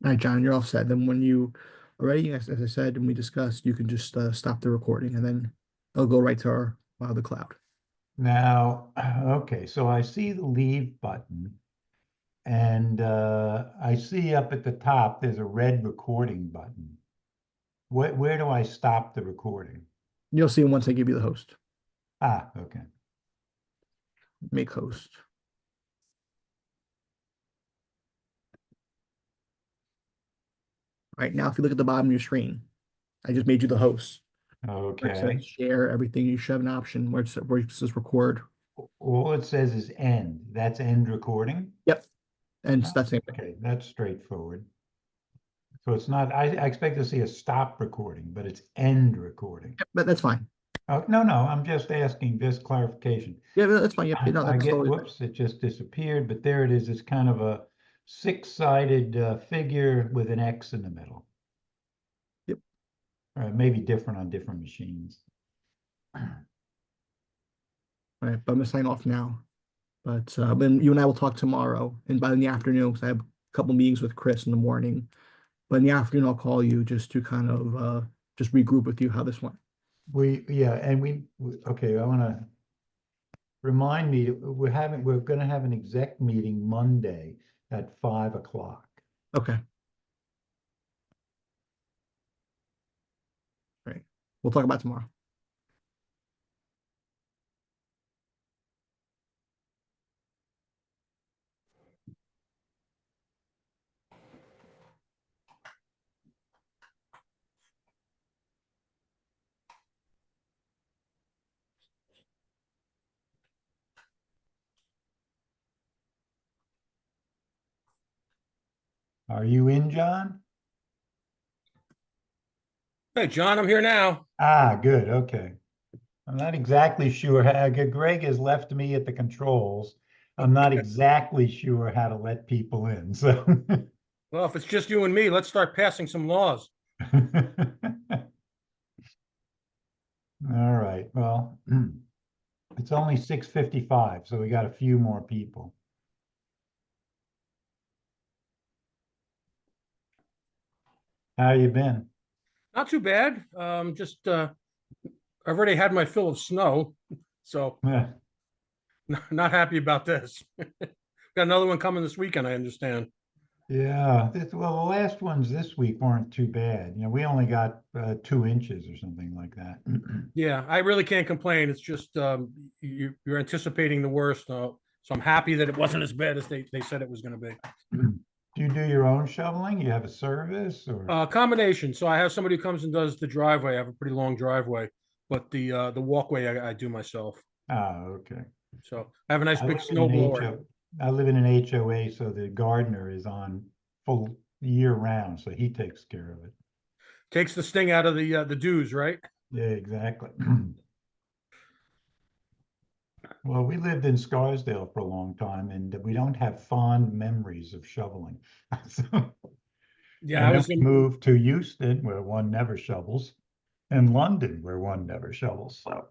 All right, John, you're all set. Then when you are ready, as I said, and we discussed, you can just stop the recording and then it'll go right to the cloud. Now, okay, so I see the leave button and I see up at the top there's a red recording button. Where do I stop the recording? You'll see once I give you the host. Ah, okay. Make host. All right, now if you look at the bottom of your screen, I just made you the host. Where it says Okay. share everything, you should have an option where it says record. All it says is end. That's end recording. Yep. And Oh, that's it. okay, that's straightforward. So it's not, I expect to see a stop recording, but it's end recording. Yep, but that's fine. Oh, no, I'm just asking this clarification. Yeah, that's fine. Yep. No, I that's get, totally. whoops, it just disappeared, but there it is. It's kind of a six-sided figure with an X in the middle. Yep. Maybe different on different machines. All right, but I'm gonna sign off now. But then you and I will talk tomorrow, and by in the afternoon, because I have a couple meetings with Chris in the morning. But in the afternoon, I'll call you just to kind of just regroup with you how this went. Yeah, and okay, I want to remind me, we're going to have an exec meeting Monday at 5 o'clock. Okay. All right. We'll talk about it tomorrow. Are you in, John? Hey, John, I'm here now. Ah, good, okay. I'm not exactly sure how, Greg has left me at the controls. I'm not exactly sure how to let people in, so. Well, if it's just you and me, let's start passing some laws. All right, well, it's only 6:55, so we got a few more people. How you been? Not too bad. Just I've already had my fill of snow, so Yeah, not happy about this. Got another one coming this weekend, I understand. well, the last ones this week weren't too bad. We only got 2 inches or something like that. Yeah, I really can't complain. It's just you're anticipating the worst, so I'm happy that it wasn't as bad as they said it was going to be. Do you do your own shoveling? You have a service or? Combination. So I have somebody who comes and does the driveway. I have a pretty long driveway, but the walkway I do myself. Ah, okay. So I have a nice I big live in snow an blower. HO, I live in an HOA, so the gardener is on full year round, so he takes care of it. Takes the sting out of the dues, right? Yeah, exactly. Well, we lived in Scarsdale for a long time, and we don't have fond memories of shoveling. So, Yeah, and I then was we in. moved to Euston, where one never shovels, and London, where one never shovels. So,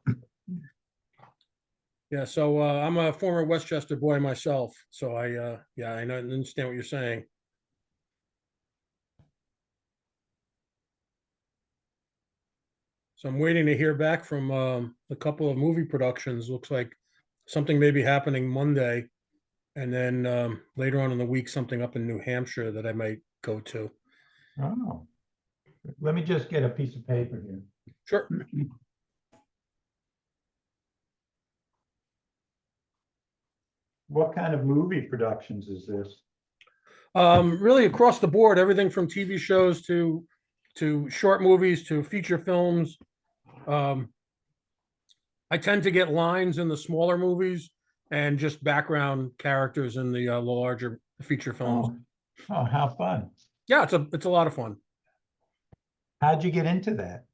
Yeah, so I'm a former Westchester boy myself, so yeah, I understand what you're saying. So I'm waiting to hear back from a couple of movie productions. Looks like something may be happening Monday, and then later on in the week, something up in New Hampshire that I might go to. oh, let me just get a piece of paper here. Sure. What kind of movie productions is this? Really across the board, everything from TV shows to short movies to feature films. Um, I tend to get lines in the smaller movies and just background characters in the larger feature films. Oh, how fun. Yeah, it's a lot of fun. How'd you get into that?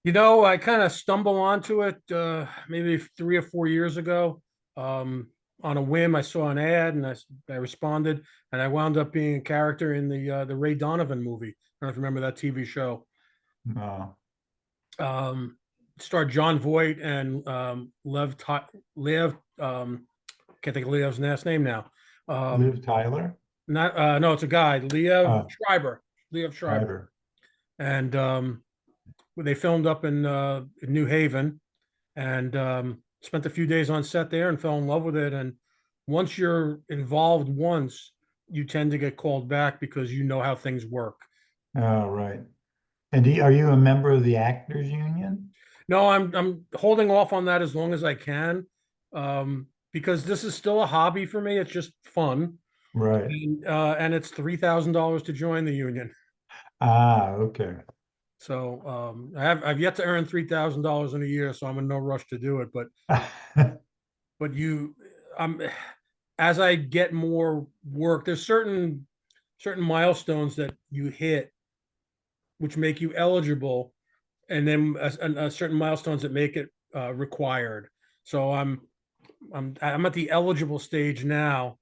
I kind of stumble onto it maybe 3 or 4 years ago. On a whim, I saw an ad and I responded, and I wound up being a character in the Ray Donovan movie. I don't know if you remember that TV show. Oh, Um, Starred John Voight and Lev. Can't think of Lev's last name now. Um, Liv Tyler? Not, no, it's a guy, Liev Oh, Schreiber, Liev Schreiber. Schreiber. And they filmed up in New Haven and spent a few days on set there and fell in love with it. And once you're involved once, you tend to get called back because you know how things work. Oh, right. And are you a member of the Actors Union? No, I'm holding off on that as long as I can, because this is still a hobby for me. It's just fun, Right. and it's $3,000 to join the union. Ah, okay. So I've yet to earn $3,000 in a year, so I'm in no rush to do it. But I'm as I get more work, there's certain milestones that you hit which make you eligible, and then certain milestones that make it required. So I'm at the eligible stage now.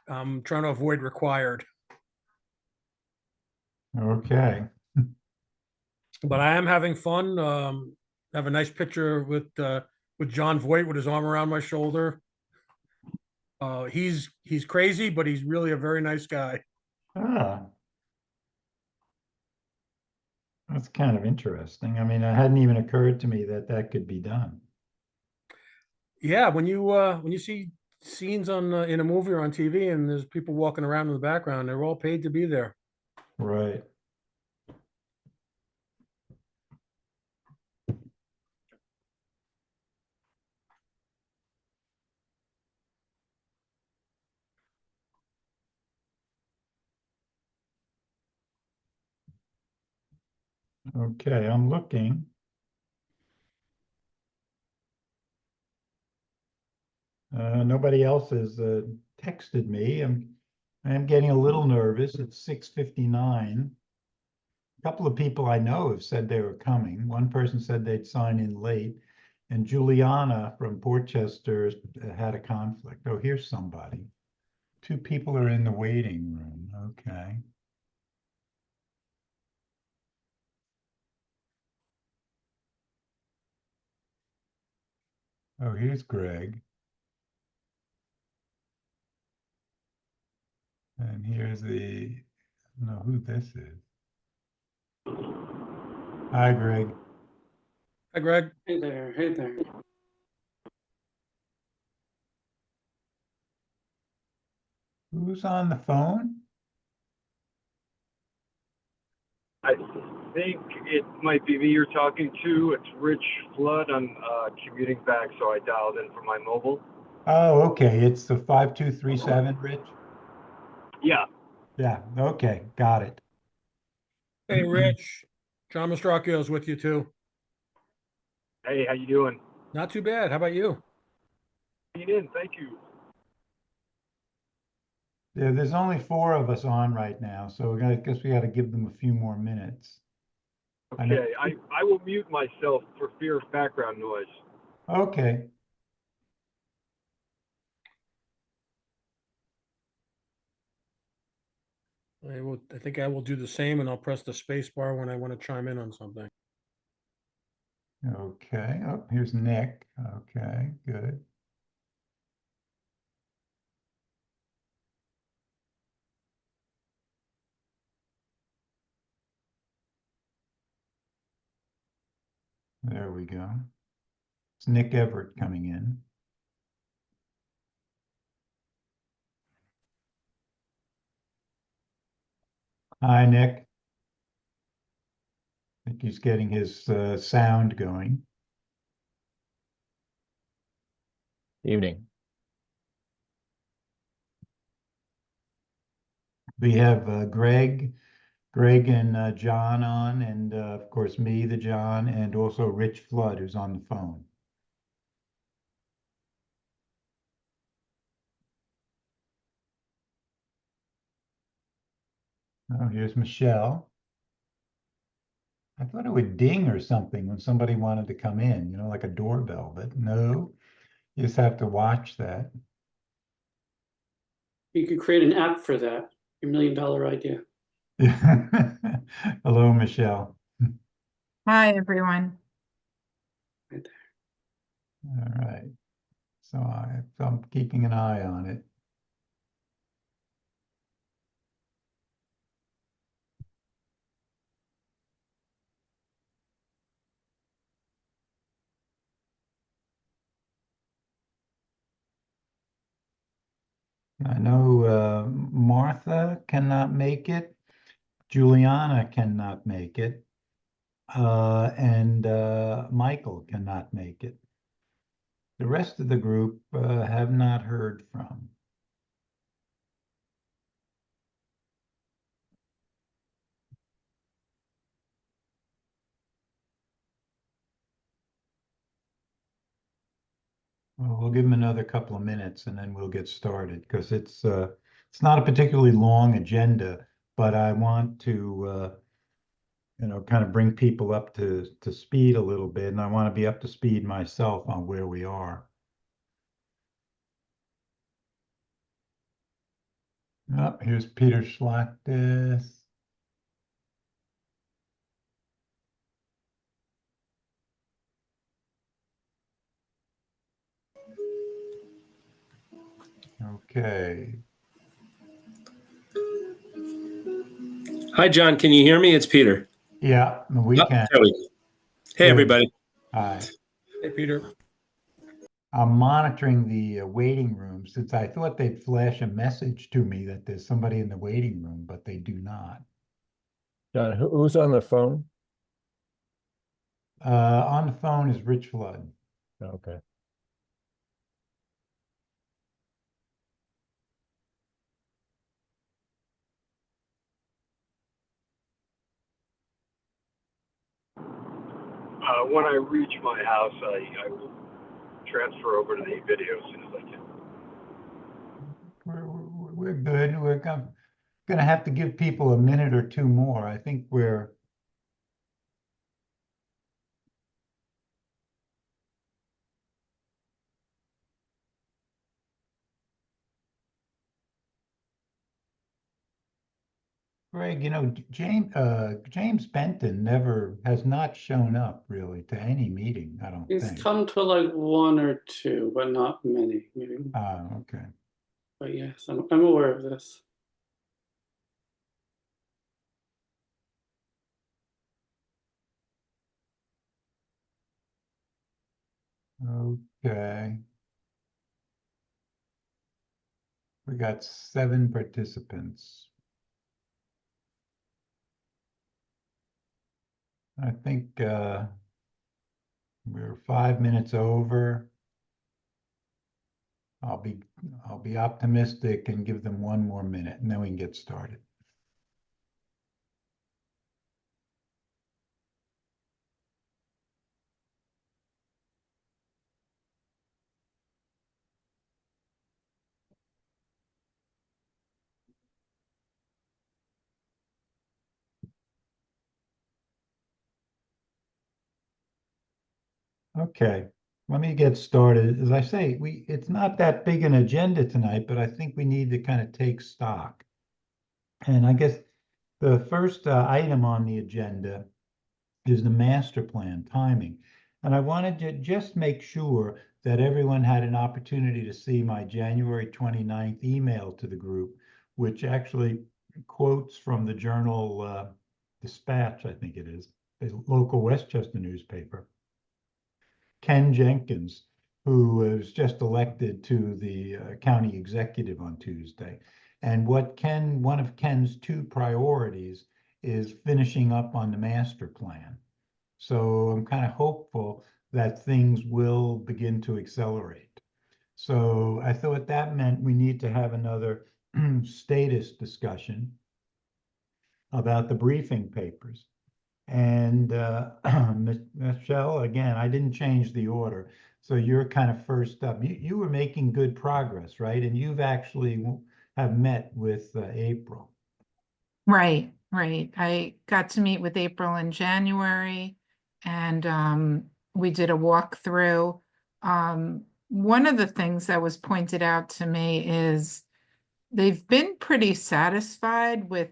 I'm trying to avoid required, Okay. but I am having fun. I have a nice picture with John Voight with his arm around my shoulder. He's crazy, but he's really a very nice guy. Ah, that's kind of interesting. I mean, it hadn't even occurred to me that that could be done. Yeah, when you see scenes on in a movie or on TV, and there's people walking around in the background, they're all paid to be there. Right. Okay, I'm looking. Nobody else has texted me. I'm getting a little nervous. It's 6:59. A couple of people I know have said they were coming. One person said they'd sign in late, and Juliana from Portchester had a conflict. Oh, here's somebody. Two people are in the waiting room. Okay. Oh, here's Greg. And here's the, I don't know who this is. Hi, Greg. Hi, Greg. Hey there, hey there. Who's on the phone? I think it might be me you're talking to. It's Rich Flood. I'm commuting back, so I dialed in from my mobile. Oh, okay. It's the 5237, Rich. Yeah. Yeah, okay, got it. Hey, Rich. John Mastracchio is with you too. Hey, how you doing? Not too bad. How about you? In. Thank you. Yeah, there's only four of us on right now, so I guess we got to give them a few more minutes. I know. Okay, I will mute myself for fear of background noise. Okay. I think I will do the same, and I'll press the space bar when I want to chime in on something. Okay. Oh, here's Nick. Okay, good. There we go. It's Nick Everett coming in. Hi, Nick. I think he's getting his sound going. Evening. We have Greg and John on, and of course me, the John, and also Rich Flood, who's on the phone. Oh, here's Michelle. I thought it would ding or something when somebody wanted to come in, like a doorbell, but no, you just have to watch that. You could create an app for that, your $1 million idea. Hello, Michelle. Hi, everyone. Right there. All right. So I'm keeping an eye on it. I know Martha cannot make it. Juliana cannot make it. And Michael cannot make it. The rest of the group have not heard from. Well, we'll give them another couple of minutes and then we'll get started because it's not a particularly long agenda, but I want to kind of bring people up to speed a little bit, and I want to be up to speed myself on where we are. Oh, here's Peter Schlachtis. Okay. Hi, John. Can you hear me? It's Peter. Yeah, we Oh, can. there we go. Hey, Good. everybody. Hi. Hey, Peter. I'm monitoring the waiting room since I thought they'd flash a message to me that there's somebody in the waiting room, but they do not. John, who's on the phone? On the phone is Rich Flood. Okay. When I reach my house, I will transfer over to the video as soon as I can. We're good. We're gonna have to give people a minute or two more. I think we're Greg, James Benton has not shown up really to any meeting, I don't He's think. come to like one or two, but not many, maybe. Okay. But yes, I'm aware of this. Okay. We got 7 participants. I think we're 5 minutes over. I'll be optimistic and give them 1 more minute and then we can get started. Okay, let me get started. As I say, it's not that big an agenda tonight, but I think we need to kind of take stock. And I guess the first item on the agenda is the master plan timing. And I wanted to just make sure that everyone had an opportunity to see my January 29th email to the group, which actually quotes from the Journal Dispatch, I think it is, a local Westchester newspaper. Ken Jenkins, who was just elected to the county executive on Tuesday. And one of Ken's 2 priorities is finishing up on the master plan. So I'm kind of hopeful that things will begin to accelerate. So I thought that meant we need to have another status discussion about the briefing papers. And Michelle, again, I didn't change the order. So you're kind of first up. You were making good progress, right? And you've actually have met with April. Right, right. I got to meet with April in January and we did a walkthrough. One of the things that was pointed out to me is they've been pretty satisfied with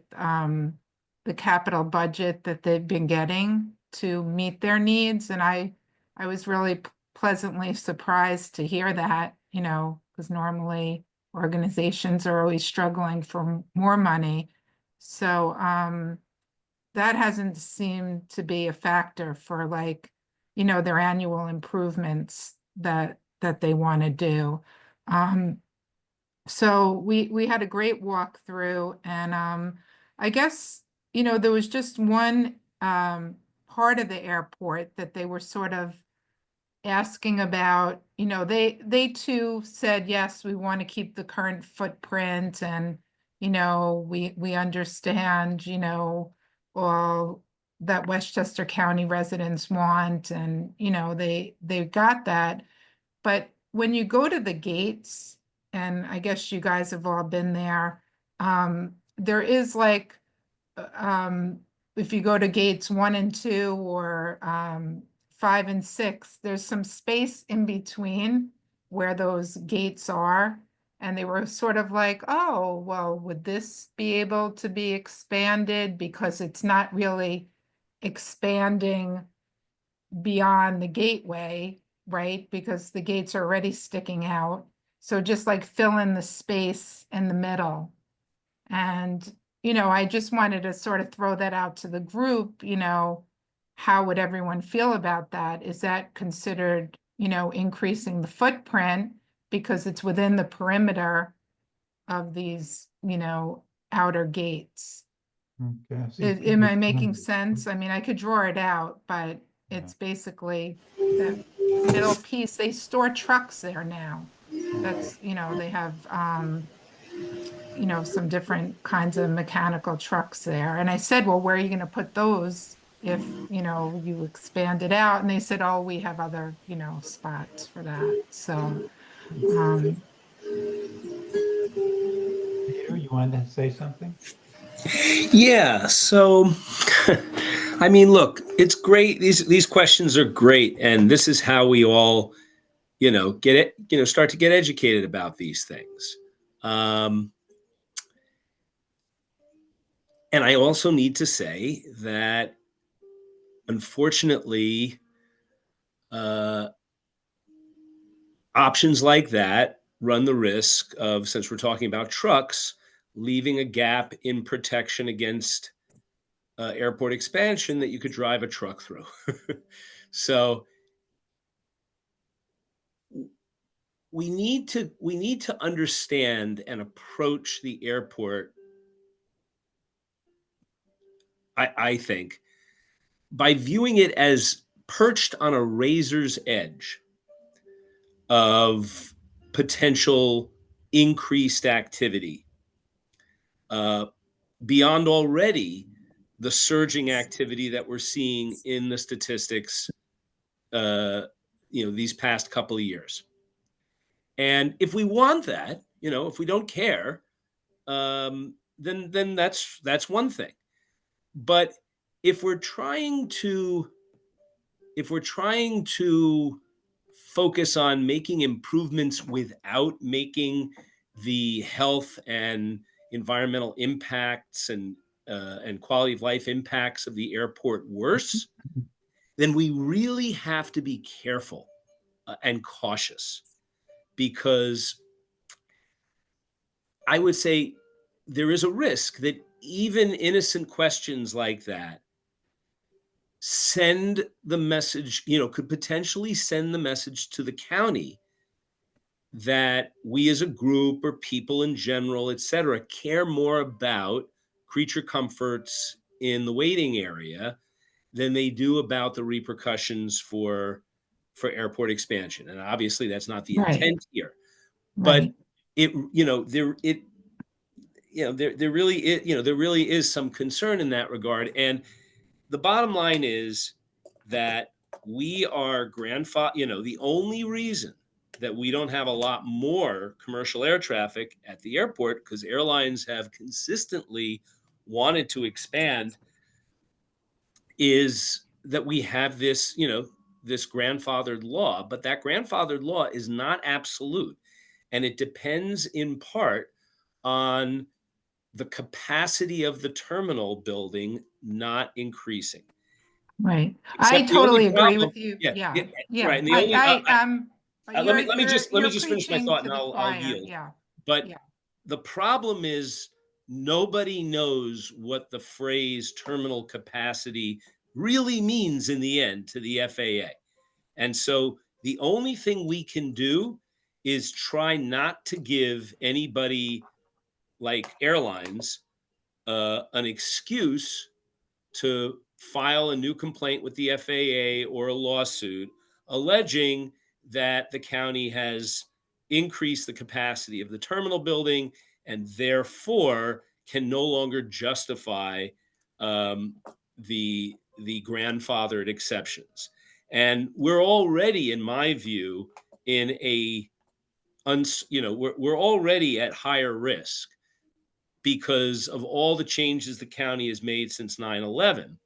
the capital budget that they've been getting to meet their needs. And I was really pleasantly surprised to hear that, because normally organizations are always struggling for more money. So that hasn't seemed to be a factor for their annual improvements that they want to do. So we had a great walkthrough, and I guess, there was just one part of the airport that they were sort of asking about. They too said, yes, we want to keep the current footprint, and we understand, all that Westchester County residents want, and they got that. But when you go to the gates, and I guess you guys have all been there is like, um, if you go to gates 1 and 2, or 5 and 6, there's some space in between where those gates are. And they were sort of like, oh, well, would this be able to be expanded? Because it's not really expanding beyond the gateway, right? Because the gates are already sticking out. So just like fill in the space in the middle. And, I just wanted to sort of throw that out to the group, how would everyone feel about that? Is that considered, increasing the footprint because it's within the perimeter of these, outer gates? Okay, I see Am I page making 100. sense? I mean, I could draw it out, but it's basically that middle piece. They store trucks there now. That's, they have, some different kinds of mechanical trucks there. And I said, well, where are you going to put those if, you expand it out? And they said, oh, we have other, spots for that. So, um, Peter, you wanted to say something? Yeah. So, I mean, look, it's great. These questions are great, and this is how we all, get it. Start to get educated about these things. And I also need to say that, unfortunately, uh, options like that run the risk of, since we're talking about trucks, leaving a gap in protection against airport expansion that you could drive a truck through. So we need to understand and approach the airport, I think, by viewing it as perched on a razor's edge of potential increased activity, uh, beyond already the surging activity that we're seeing in the statistics, these past couple of years. And if we want that, if we don't care, then that's one thing. But if we're trying to focus on making improvements without making the health and environmental impacts and quality of life impacts of the airport worse, then we really have to be careful and cautious, because I would say there is a risk that even innocent questions like that send the message, could potentially send the message to the county that we as a group, or people in general, et cetera, care more about creature comforts in the waiting area than they do about the repercussions for airport expansion. And obviously that's not the right, intent here. But right, there really is some concern in that regard. And the bottom line is that we are the only reason that we don't have a lot more commercial air traffic at the airport, because airlines have consistently wanted to expand, is that we have this, this grandfathered law. But that grandfathered law is not absolute. And it depends in part on the capacity of the terminal building not increasing. right. I Except the only totally agree problem, with you. yeah, Yeah, yeah, yeah. right. And the only let me just You're finish my preaching thought, to and the I'll choir. yield. Yeah, But yeah, the problem is, nobody knows what the phrase terminal capacity really means in the end to the FAA. And so the only thing we can do is try not to give anybody like airlines an excuse to file a new complaint with the FAA or a lawsuit alleging that the county has increased the capacity of the terminal building and therefore can no longer justify um, the grandfathered exceptions. And we're already, in my view, in a we're already at higher risk because of all the changes the county has made since 9/11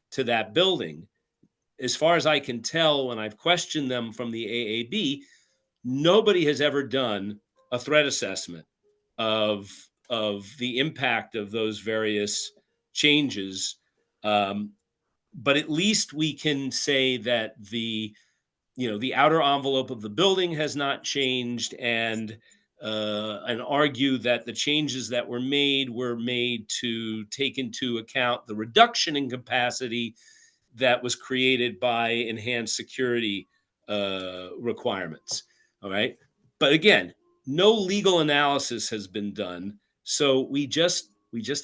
to that building. As far as I can tell, when I've questioned them from the AAB, nobody has ever done a threat assessment of the impact of those various changes. But at least we can say that the outer envelope of the building has not changed, and argue that the changes that were made to take into account the reduction in capacity that was created by enhanced security requirements. All right. But again, no legal analysis has been done. So we just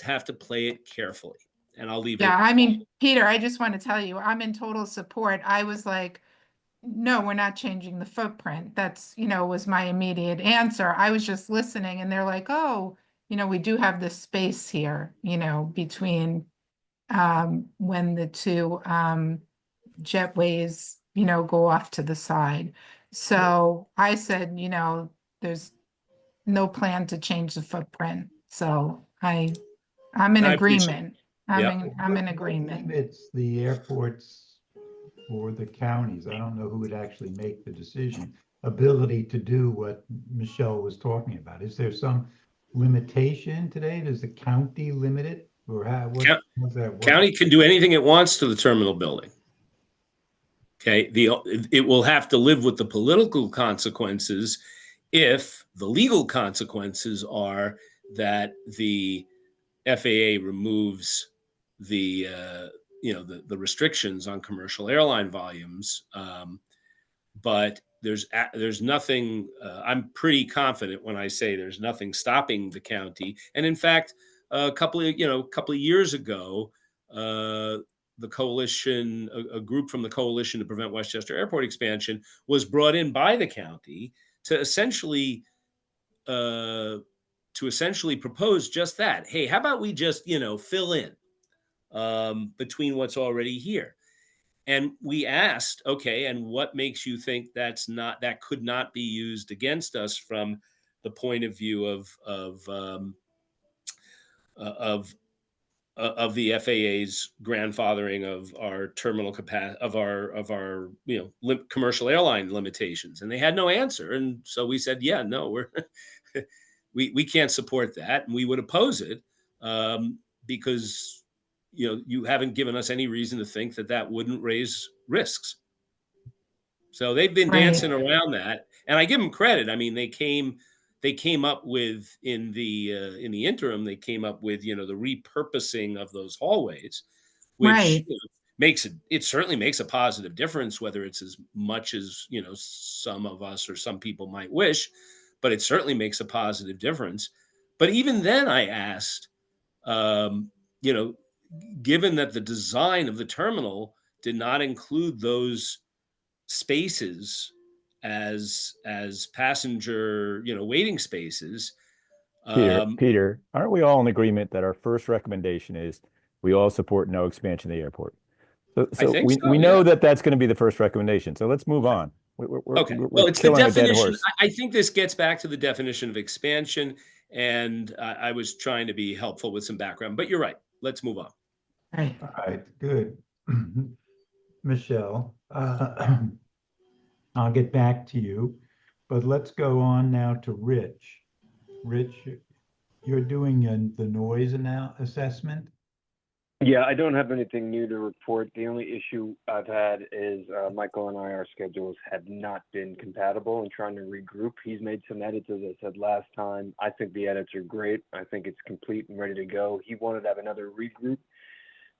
have to play it carefully. And I'll leave Yeah, it. I mean, Peter, I just want to tell you, I'm in total support. I was like, no, we're not changing the footprint. That's, was my immediate answer. I was just listening and they're like, oh, we do have this space here, between when the two jetways, go off to the side. So I said, there's no plan to change the footprint. So I'm in I appreciate it. agreement. Yep. I'm in What agreement. limits the airports or the counties? I don't know who would actually make the decision, ability to do what Michelle was talking about. Is there some limitation today? Does the county limit it? Or how's that work? County can do anything it wants to the terminal building. Okay, it will have to live with the political consequences if the legal consequences are that the FAA removes the the restrictions on commercial airline volumes. But there's nothing. I'm pretty confident when I say there's nothing stopping the county. And in fact, a couple of years ago, the coalition, a group from the Coalition to Prevent Westchester Airport Expansion, was brought in by the county to essentially propose just that. Hey, how about we just fill in between what's already here? And we asked, okay, and what makes you think that could not be used against us from the point of view of the FAA's grandfathering of our terminal capacity of our commercial airline limitations? And they had no answer. And so we said, yeah, no, we can't support that, and we would oppose it because you haven't given us any reason to think that wouldn't raise risks. So they've been dancing around that, and I give them credit. I mean, they came up with in the interim, they came up with the repurposing of those hallways, which it certainly makes a positive difference, whether it's as much as some of us or some people might wish, but it certainly makes a positive difference. But even then, I asked, given that the design of the terminal did not include those spaces as passenger waiting spaces. Peter, aren't we all in agreement that our first recommendation is we all support no expansion of the airport? So I think we know that that's going to be the first recommendation. So let's move on. Okay. Well, it's the definition. horse. I think this gets back to the definition of expansion, and I was trying to be helpful with some background, but you're right. Let's move on. Right. All right, good. Michelle, I'll get back to you, but let's go on now to Rich. Rich, you're doing the noise assessment? Yeah, I don't have anything new to report. The only issue I've had is Michael and our schedules have not been compatible and trying to regroup. He's made some edits, as I said last time. I think the edits are great. I think it's complete and ready to go. He wanted to have another regroup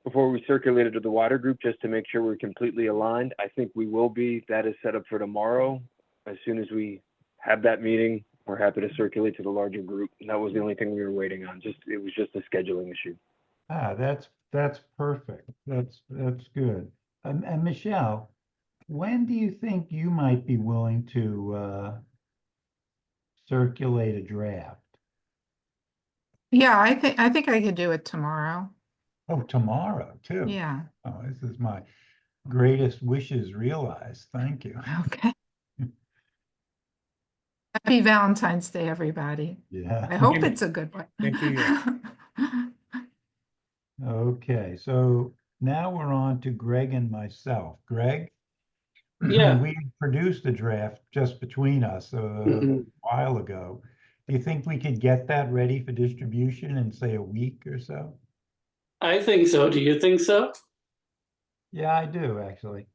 before we circulate it to the wider group just to make sure we're completely aligned. I think we will be. That is set up for tomorrow. As soon as we have that meeting. We're happy to circulate to the larger group. That was the only thing we were waiting on. It was just a scheduling issue. Ah, that's perfect. That's good. And Michelle, when do you think you might be willing to circulate a draft? Yeah, I think I could do it tomorrow. Oh, tomorrow too. Yeah, Oh, this is my greatest wishes realized. Thank you. okay. Happy Valentine's Day, everybody. I Yeah. hope it's a good one. Same to you. Okay, so now we're on to Greg and myself. Greg, Yeah. we produced a draft just between us a Mhm. while ago. Do you think we could get that ready for distribution in, say, a week or so? I think so. Do you think so? Yeah, I do, actually.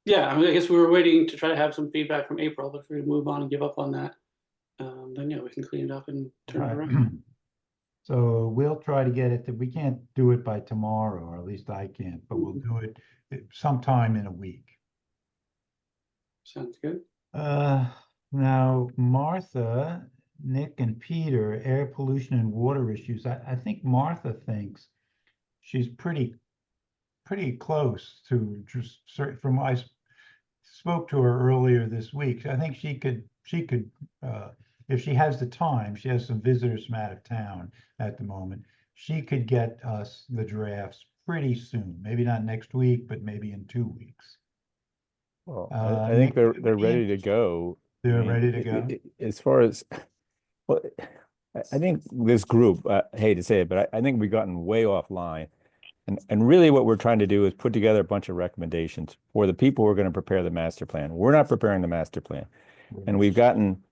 Yeah, I mean, I guess we were waiting to try to have some feedback from April, but if we move on and give up on that, then yeah, we can clean it up and turn it around. Right. So we'll try to get it we can't do it by tomorrow, or at least I can't, but we'll do it sometime in a week. Sounds good. Now Martha, Nick and Peter, air pollution and water issues. I think Martha thinks she's pretty close to just from I spoke to her earlier this week. I think she could if she has the time, she has some visitors from out of town at the moment. She could get us the drafts pretty soon. Maybe not next week, but maybe in 2 weeks. Well, I think Nick, they're ready to go. I They're mean, ready to go. As far as, well, I think this group, I hate to say it, but I think we've gotten way offline. And really what we're trying to do is put together a bunch of recommendations for the people who are going to prepare the master plan. We're not preparing the master plan. And we've gotten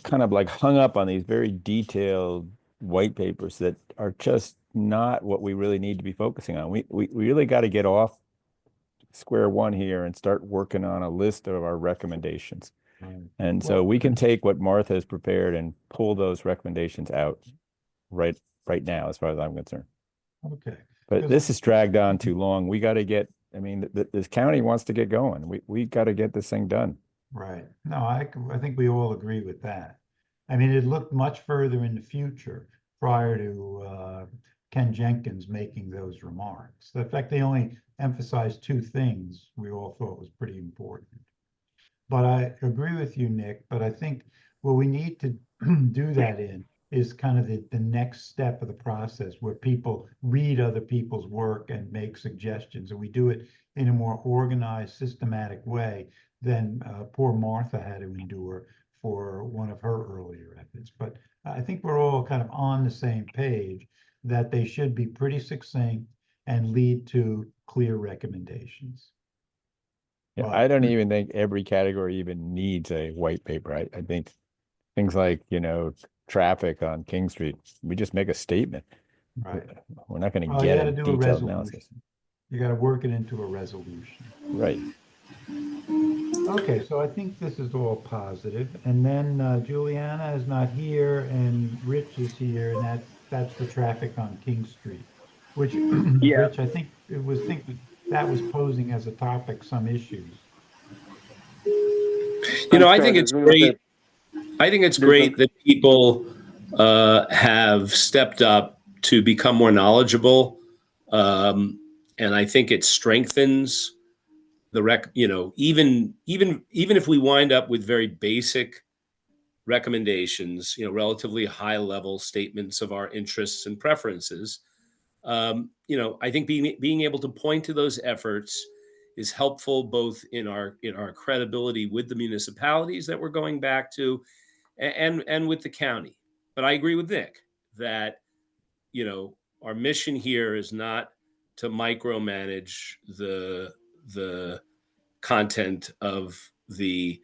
kind of like hung up on these very detailed white papers that are just not what we really need to be focusing on. We really got to get off square one here and start working on a list of our recommendations. And so we can take what Martha has prepared and pull those recommendations out right now, as far as I'm concerned. Okay. But this is dragged on too long. We got to get, I mean, this county wants to get going. We got to get this thing done. Right. No, I think we all agree with that. I mean, it looked much further in the future prior to Ken Jenkins making those remarks. In fact, they only emphasized 2 things we all thought was pretty important. But I agree with you, Nick, but I think what we need to do that in is kind of the next step of the process where people read other people's work and make suggestions, and we do it in a more organized, systematic way than poor Martha had to endure for one of her earlier efforts. But I think we're all kind of on the same page that they should be pretty succinct and lead to clear recommendations. Yeah, But I don't even think every category even needs a white paper. I think things like, traffic on King Street, we just make a statement. right. We're not going to Well, you get gotta a do a detailed resolution. analysis. You got to work it into a resolution. Right. Okay, so I think this is all positive. And then Juliana is not here and Rich is here, and that's the traffic on King Street, which Yeah. Rich, I think that was posing as a topic some issues. I think it's great. I think it's great that people have stepped up to become more knowledgeable, and I think it strengthens the even if we wind up with very basic recommendations, relatively high level statements of our interests and preferences. I think being able to point to those efforts is helpful both in our credibility with the municipalities that we're going back to, and with the county. But I agree with Nick that our mission here is not to micromanage the content of the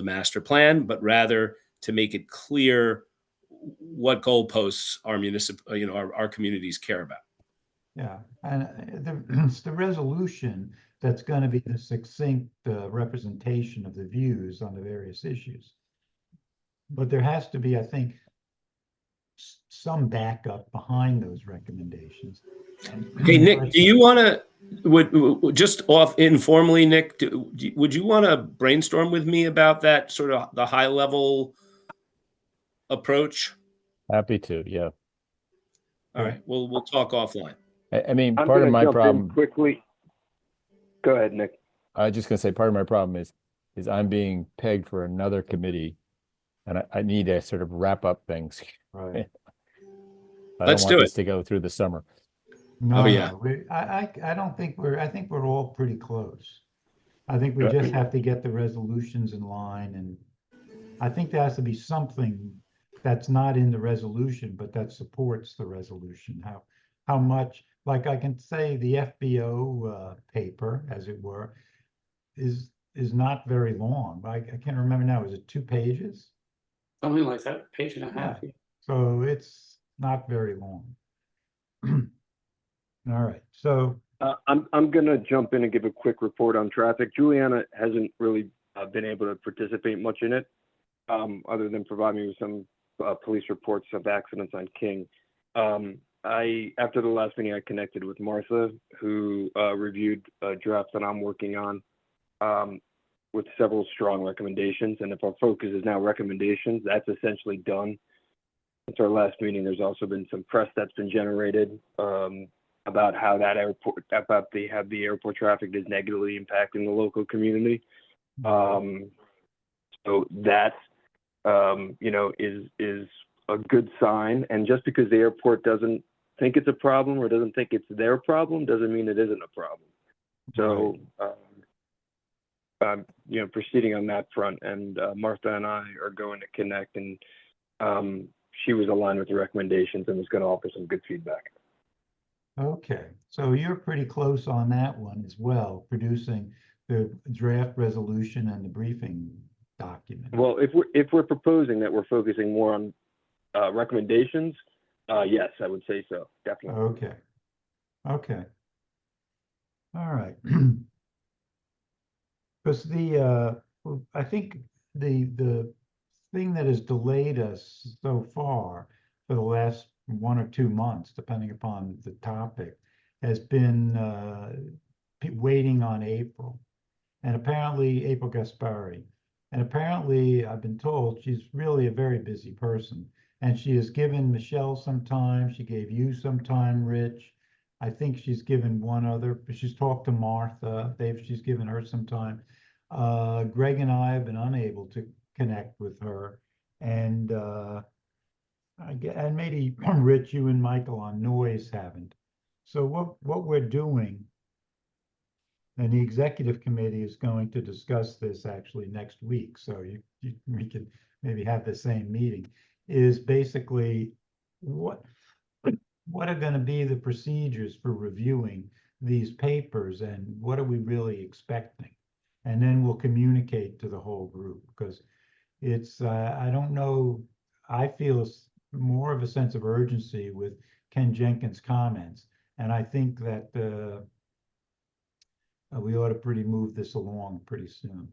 master plan, but rather to make it clear what goalposts our communities care about. Yeah, and it's the resolution that's going to be the succinct representation of the views on the various issues. But there has to be, I think, some backup behind those recommendations. And Hey, Nick, let's- do you want to, would just off informally, Nick, would you want to brainstorm with me about that sort of the high level approach? Happy to, yeah. All right, we'll talk offline. I mean, I'm part of gonna my jump in problem, quickly. Go ahead, Nick. I was just gonna say, part of my problem is I'm being pegged for another committee, and I need to sort of wrap up things. Right. I Let's don't do want it. this to go through the summer. No, Oh, yeah. no, I don't think I think we're all pretty close. I think we Yeah. just have to get the resolutions in line, and I think there has to be something that's not in the resolution, but that supports the resolution. How much, like I can say the FBO paper, as it were, is not very long. I can't remember now. Is it 2 pages? Something like that, page and a half. Yeah. So it's not very long. All right, so I'm gonna jump in and give a quick report on traffic. Juliana hasn't really been able to participate much in it, other than provide me with some police reports of accidents on King. After the last meeting, I connected with Martha, who reviewed a draft that I'm working on with several strong recommendations. And if our focus is now recommendations, that's essentially done. Since our last meeting, there's also been some press that's been generated about how that airport, about how the airport traffic is negatively impacting the local community. So that, is a good sign. And just because the airport doesn't think it's a problem or doesn't think it's their problem, doesn't mean it isn't a problem. So, proceeding on that front, and Martha and I are going to connect, and she was aligned with the recommendations and was going to offer some good feedback. okay, so you're pretty close on that one as well, producing the draft resolution and the briefing document. Well, if we're proposing that we're focusing more on recommendations, yes, I would say so, definitely. Okay. All right. Because I think the thing that has delayed us so far for the last 1 or 2 months, depending upon the topic, has been waiting on April. And apparently April Gaspari. And apparently I've been told she's really a very busy person. And she has given Michelle some time. She gave you some time, Rich. I think she's given one other, but she's talked to Martha. She's given her some time. Greg and I have been unable to connect with her. And and maybe Rich, you and Michael on noise haven't. So what we're doing, and the executive committee is going to discuss this actually next week, so we could maybe have the same meeting, is basically what are going to be the procedures for reviewing these papers, and what are we really expecting? And then we'll communicate to the whole group, because it's, I don't know, I feel more of a sense of urgency with Ken Jenkins' comments. And I think that we ought to move this along pretty soon.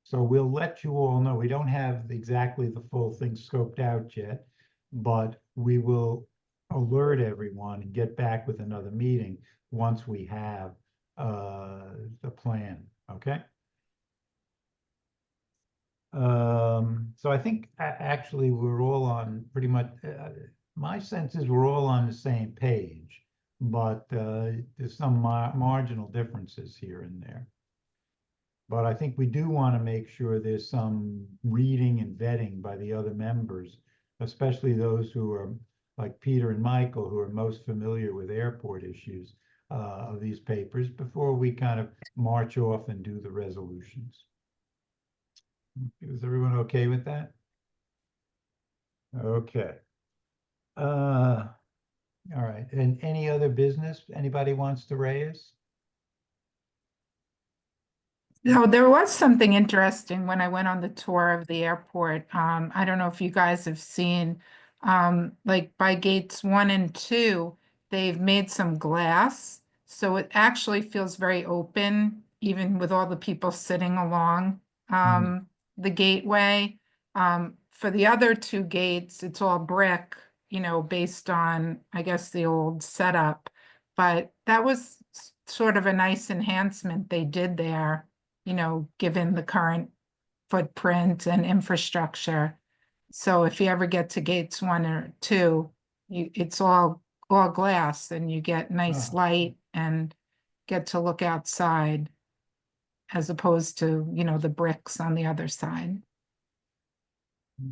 So we'll let you all know. We don't have exactly the full thing scoped out yet, but we will alert everyone and get back with another meeting once we have the plan, okay? So I think actually we're all on pretty much, my sense is we're all on the same page, but there's some marginal differences here and there. But I think we do want to make sure there's some reading and vetting by the other members, especially those who are like Peter and Michael, who are most familiar with airport issues of these papers, before we kind of march off and do the resolutions. Is everyone okay with that? Okay. All right. And any other business anybody wants to raise? No, there was something interesting when I went on the tour of the airport. I don't know if you guys have seen, like by gates 1 and 2, they've made some glass. So it actually feels very open, even with all the people sitting along the gateway. For the other 2 gates, it's all brick. based on, I guess, the old setup. But that was sort of a nice enhancement they did there, given the current footprint and infrastructure. So if you ever get to gates 1 or 2, it's all glass, and you get nice Ah. light and get to look outside, as opposed to, the bricks on the other side.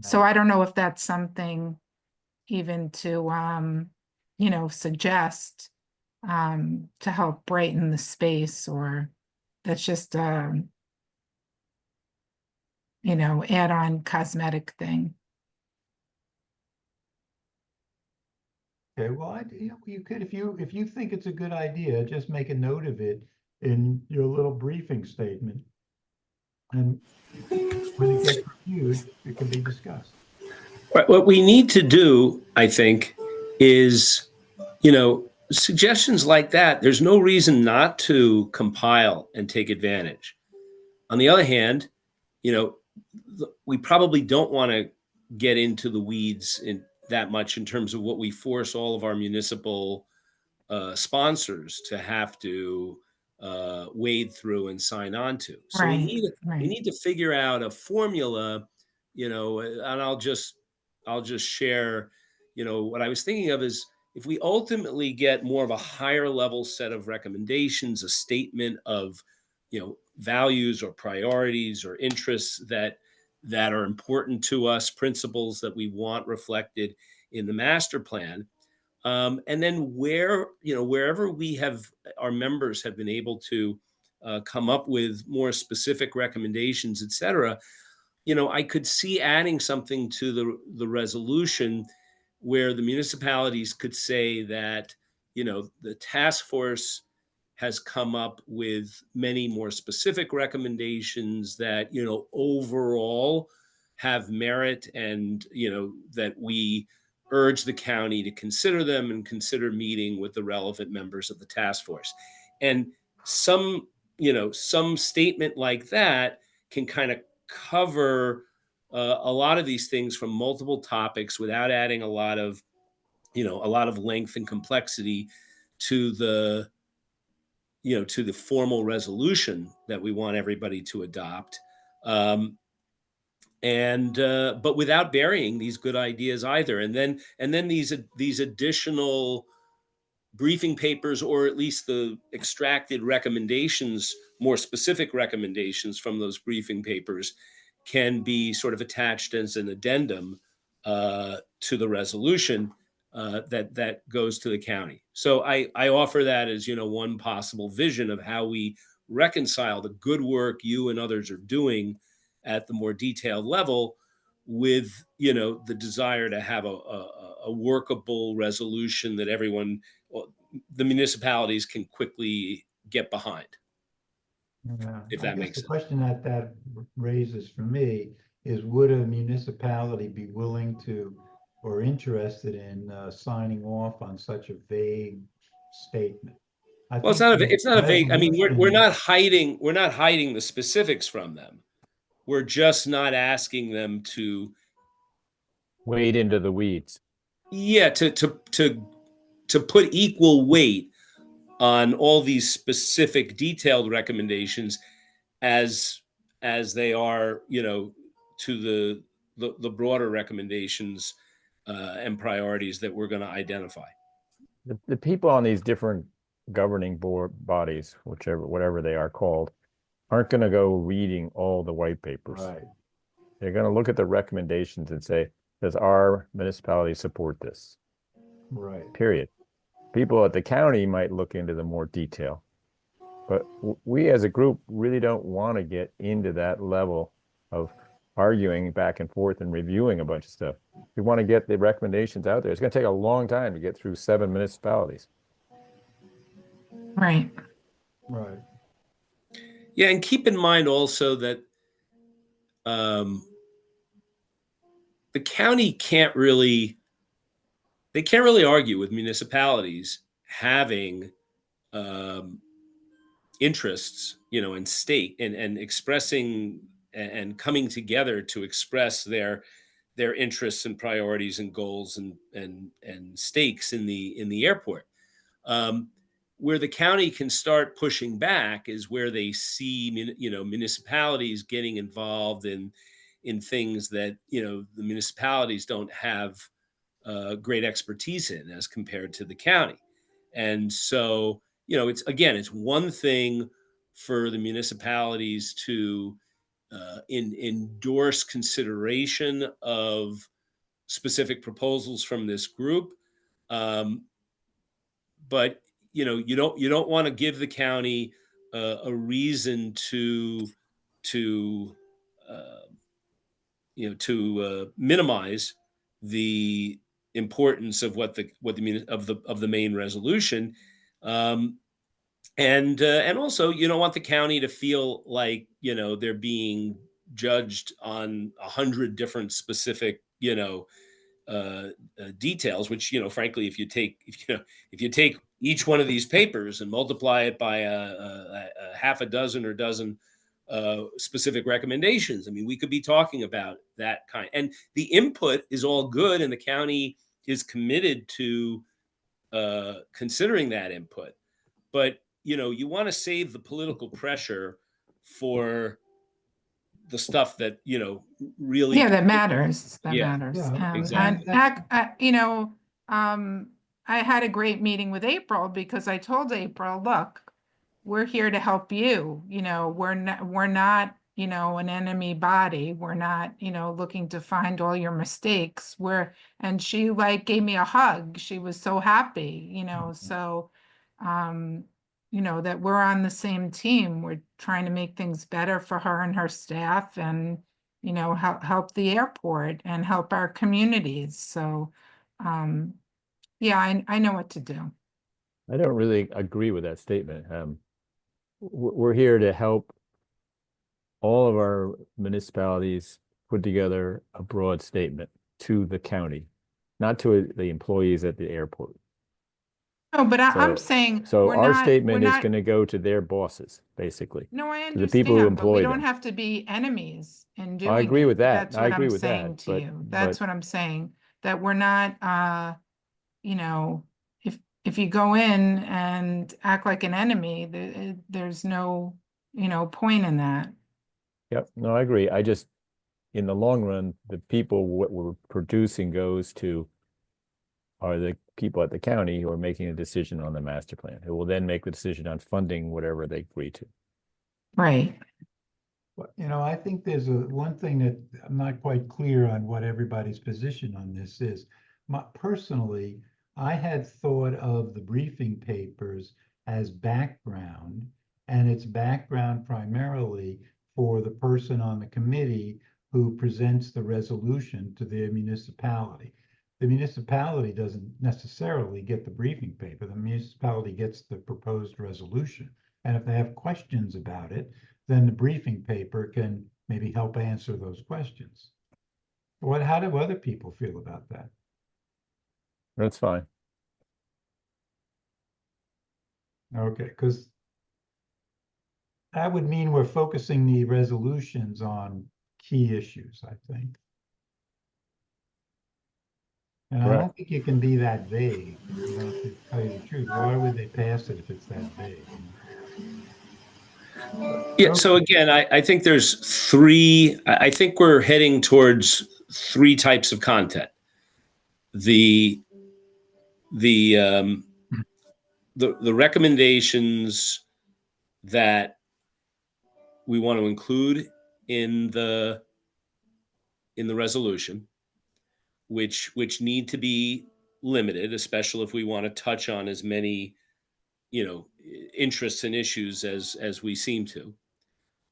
So I don't know if that's something even to, suggest to help brighten the space, or that's just add-on cosmetic thing. Okay, well, you could, if you think it's a good idea, just make a note of it in your little briefing statement. And when it gets reviewed, it can be discussed. Right. What we need to do, I think, is, suggestions like that, there's no reason not to compile and take advantage. On the other hand, we probably don't want to get into the weeds in that much in terms of what we force all of our municipal sponsors to have to wade through and sign on to. So we need to figure out a formula, and I'll just share, what I was thinking of is, if we ultimately get more of a higher level set of recommendations, a statement of, values or priorities or interests that are important to us, principles that we want reflected in the master plan. And then wherever our members have been able to come up with more specific recommendations, et cetera, I could see adding something to the resolution where the municipalities could say that, the task force has come up with many more specific recommendations that, overall have merit, and, that we urge the county to consider them and consider meeting with the relevant members of the task force. And some statement like that can kind of cover a lot of these things from multiple topics without adding a lot of length and complexity to the formal resolution that we want everybody to adopt. But without burying these good ideas either. And then these additional briefing papers, or at least the extracted recommendations, more specific recommendations from those briefing papers, can be sort of attached as an addendum to the resolution that goes to the county. So I offer that as, one possible vision of how we reconcile the good work you and others are doing at the more detailed level with, the desire to have a workable resolution that everyone, the municipalities, can quickly get behind. Yeah, If I that guess makes the sense. question that raises for me is, would a municipality be willing to, or interested in signing off on such a vague statement? I Well, think the it's not a vague. I mean, we're resolution, not hiding the specifics from them. We're just not asking them to, Wade into the weeds. to put equal weight on all these specific detailed recommendations as they are, to the broader recommendations and priorities that we're going to identify. The people on these different governing board bodies, whatever they are called, aren't going to go reading all the white papers. right, They're going to look at the recommendations and say, does our municipality support this? right. Period. People at the county might look into the more detail, but we as a group really don't want to get into that level of arguing back and forth and reviewing a bunch of stuff. We want to get the recommendations out there. It's going to take a long time to get through 7 municipalities. Right. Right. Yeah, and keep in mind also that the county can't really argue with municipalities having interests, in state, and expressing and coming together to express their their interests and priorities and goals and stakes in the airport. Where the county can start pushing back is where they see municipalities getting involved in things that the municipalities don't have great expertise in as compared to the county. And so it's one thing for the municipalities to endorse consideration of specific proposals from this group, but you don't want to give the county a reason to minimize the importance of of the main resolution. And also, you don't want the county to feel like they're being judged on 100 different specific details. Which frankly, if you take each one of these papers and multiply it by a half a dozen or dozen specific recommendations, I mean, we could be talking about that kind. And the input is all good, and the county is committed to considering that input. But you want to save the political pressure for the stuff that really. Yeah, that matters. That Yeah, matters. yeah, exactly. I had a great meeting with April because I told April, look, we're here to help you. We're not, an enemy body. We're not, looking to find all your mistakes. And she gave me a hug. She was so happy, so, that we're on the same team. We're trying to make things better for her and her staff and, help the airport and help our communities. So, yeah, I know what to do. I don't really agree with that statement. We're here to help all of our municipalities put together a broad statement to the county, not to the employees at the airport. No, but I'm So- saying. So we're our not- statement we're is not- going to go to their bosses, basically. No, I to the people who understand, but we employ don't them. have to be enemies in doing I agree it. with that. That's I what agree I'm with saying that, to you. That's but what I'm saying, that we're not, if you go in and act like an enemy, there's no, point in that. yep, no, I agree. I just, in the long run, the people what we're producing goes to are the people at the county who are making a decision on the master plan, who will then make the decision on funding whatever they agree to. Right. But, I think there's one thing that I'm not quite clear on what everybody's position on this is. Personally, I had thought of the briefing papers as background, and it's background primarily for the person on the committee who presents the resolution to the municipality. The municipality doesn't necessarily get the briefing paper. The municipality gets the proposed resolution. And if they have questions about it, then the briefing paper can maybe help answer those questions. How do other people feel about that? That's fine. Okay, because that would mean we're focusing the resolutions on key issues, I think. And I don't Correct. think you can be that vague, to tell you the truth. Why would they pass it if it's that vague? Yeah. So again, I think there's three. I think we're heading towards three types of content. The recommendations that we want to include in the resolution, which need to be limited, especially if we want to touch on as many interests and issues as we seem to.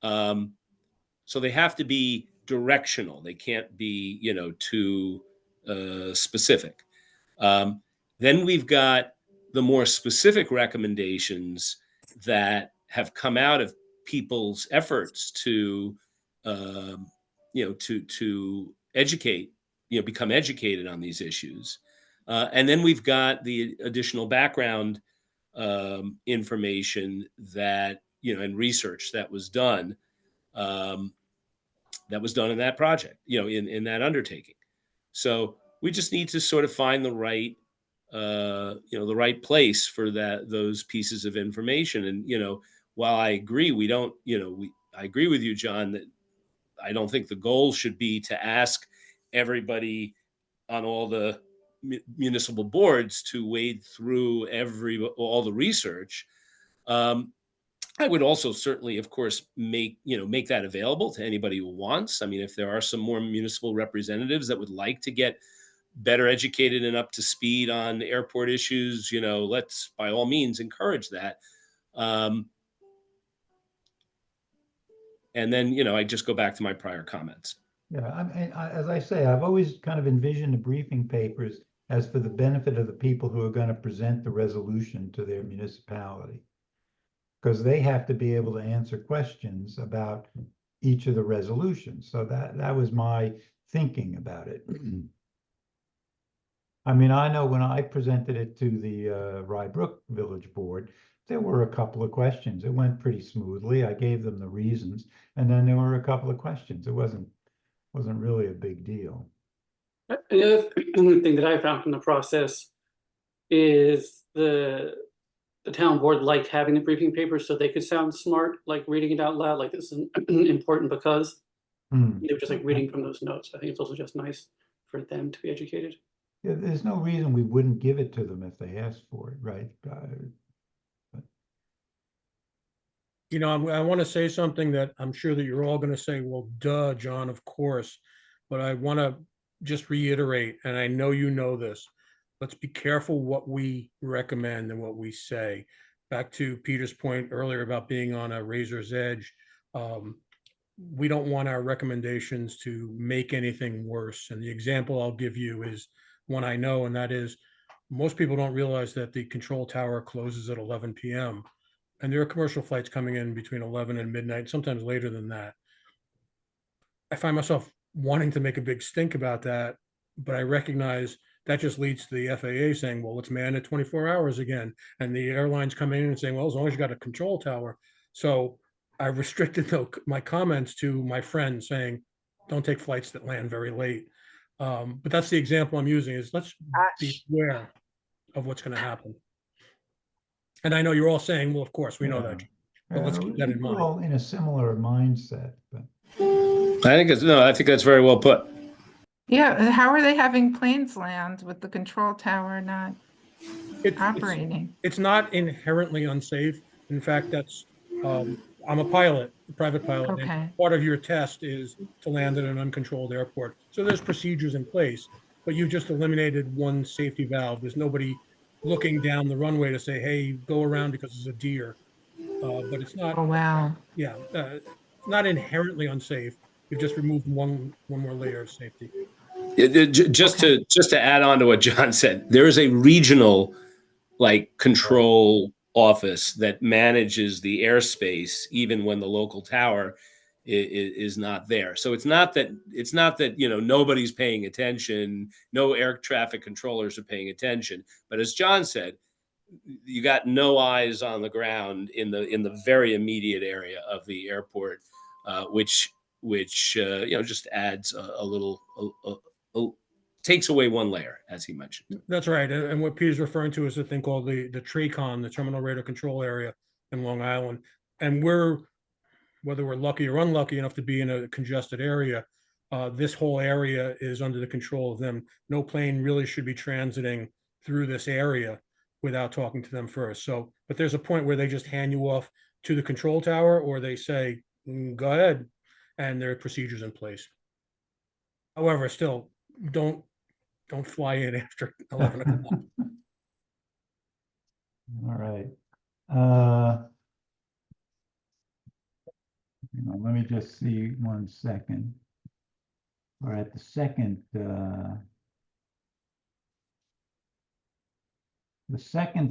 So they have to be directional. They can't be too specific. Then we've got the more specific recommendations that have come out of people's efforts to to educate, become educated on these issues. And then we've got the additional background information that and research that was done in that project, in that undertaking. So we just need to sort of find the right, the right place for those pieces of information. And, while I agree, we don't, I agree with you, John, that I don't think the goal should be to ask everybody on all the municipal boards to wade through all the research. I would also certainly, of course, make that available to anybody who wants. I mean, if there are some more municipal representatives that would like to get better educated and up to speed on airport issues, let's by all means encourage that. And then, I just go back to my prior comments. Yeah, as I say, I've always kind of envisioned the briefing papers as for the benefit of the people who are going to present the resolution to their municipality. Because they have to be able to answer questions about each of the resolutions. So that was my thinking about it. I mean, I know when I presented it to the Rybrook Village Board, there were a couple of questions. It went pretty smoothly. I gave them the reasons, and then there were a couple of questions. It wasn't really a big deal. Another thing that I found from the process is the town board liked having the briefing paper so they could sound smart, like reading it out loud, like this is important because they were just like reading from those notes. I think it's also just nice for them to be educated. Yeah, there's no reason we wouldn't give it to them if they asked for it, right? I want to say something that I'm sure that you're all going to say, well, duh, John, of course. But I want to just reiterate, and I know you know this, let's be careful what we recommend and what we say. Back to Peter's point earlier about being on a razor's edge. We don't want our recommendations to make anything worse. And the example I'll give you is one I know, and that is most people don't realize that the control tower closes at 11 p.m. And there are commercial flights coming in between 11 and midnight, sometimes later than that. I find myself wanting to make a big stink about that, but I recognize that just leads to the FAA saying, well, let's man it 24 hours again. And the airlines coming in and saying, well, as long as you got a control tower. So I restricted my comments to my friends saying, don't take flights that land very late. But that's the example I'm using is let's be aware of what's going to happen. And I know you're all saying, well, of course, we know that. But let's keep that in We're mind. all in a similar mindset, but I think that's very well put. Yeah, how are they having planes land with the control tower not operating? It's not inherently unsafe. In fact, that's I'm a pilot, a private pilot. Okay. And part of your test is to land at an uncontrolled airport. So there's procedures in place, but you just eliminated one safety valve. There's nobody looking down the runway to say, hey, go around because there's a deer. But it's not, Oh, wow. not inherently unsafe. You've just removed one more layer of safety. Just to add on to what John said, there is a regional control office that manages the airspace even when the local tower is not there. So it's not that nobody's paying attention, no air traffic controllers are paying attention, but as John said, you got no eyes on the ground in the very immediate area of the airport, which just adds a little takes away one layer, as he mentioned. That's right. And what Peter's referring to is a thing called the TRACON, the Terminal Radar Control Area in Long Island. And whether we're lucky or unlucky enough to be in a congested area, this whole area is under the control of them. No plane really should be transiting through this area without talking to them first. So, but there's a point where they just hand you off to the control tower, or they say, go ahead, and there are procedures in place. However, still, don't fly in after 11 o'clock. all right. Let me just see 1 second. All right, the second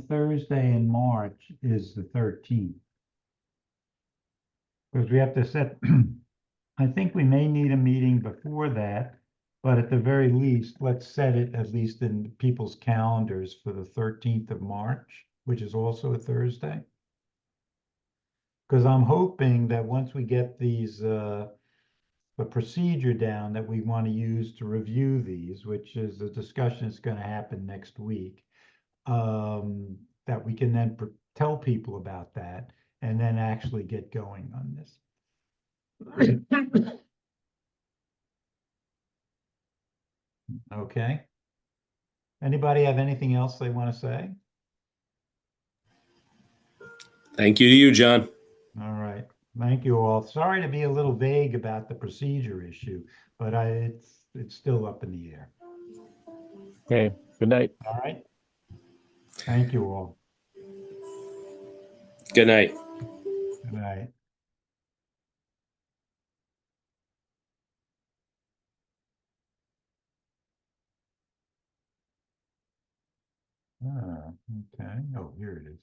Thursday in March is the 13th. Because we have to set, I think we may need a meeting before that, but at the very least, let's set it at least in people's calendars for the 13th of March, which is also a Thursday. Because I'm hoping that once we get these the procedure down that we want to use to review these, which is a discussion that's going to happen next week. That we can then tell people about that and then actually get going on this. Okay. Anybody have anything else they want to say? Thank you to you, John. All right. Thank you all. Sorry to be a little vague about the procedure issue, but it's still up in the air. Okay, good night. All right. Thank you all. Good night. Good night. Ah, okay. Oh, here it is.